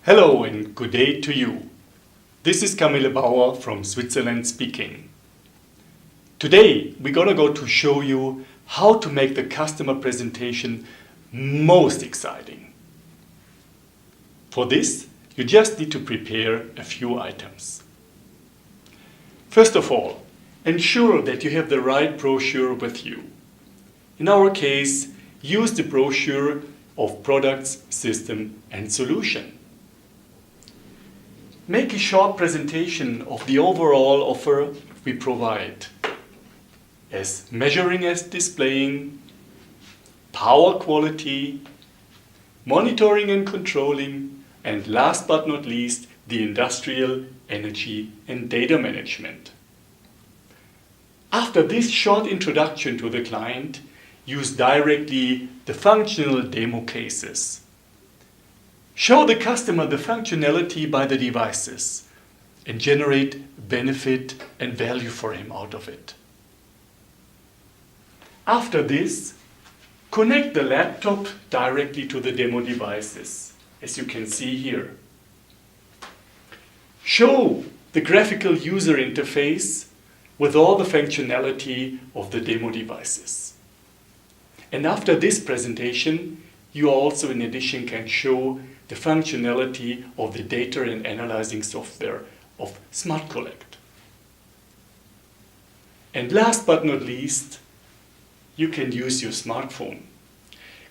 Hello and good day to you. This is Camille Bauer from Switzerland speaking. Today we're gonna go to show you how to make the customer presentation most exciting. For this, you just need to prepare a few items. First of all, ensure that you have the right brochure with you. In our case, use the brochure of products, system and solution. Make a short presentation of the overall offer we provide, as measuring as displaying, power quality, monitoring and controlling, and last but not least, the industrial, energy and data management. After this short introduction to the client, use directly the functional demo cases. Show the customer the functionality by the devices and generate benefit and value for him out of it. After this, connect the laptop directly to the demo devices, as you can see here. Show the graphical user interface with all the functionality of the demo devices. And after this presentation, you also in addition can show the functionality of the data and analyzing software of Smart Collect. And last but not least, you can use your smartphone.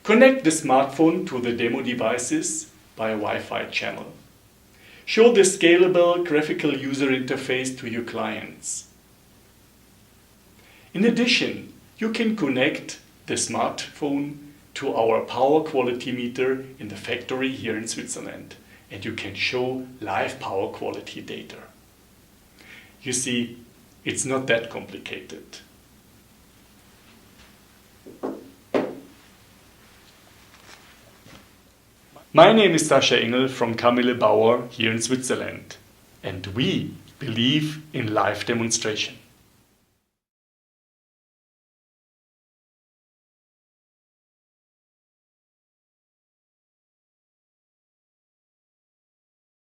Connect the smartphone to the demo devices by a Wi-Fi channel. Show the scalable graphical user interface to your clients. In addition, you can connect the smartphone to our power quality meter in the factory here in Switzerland, and you can show live power quality data. You see, it's not that complicated. My name is Sascha Engel from Camille Bauer here in Switzerland, and we believe in live demonstration.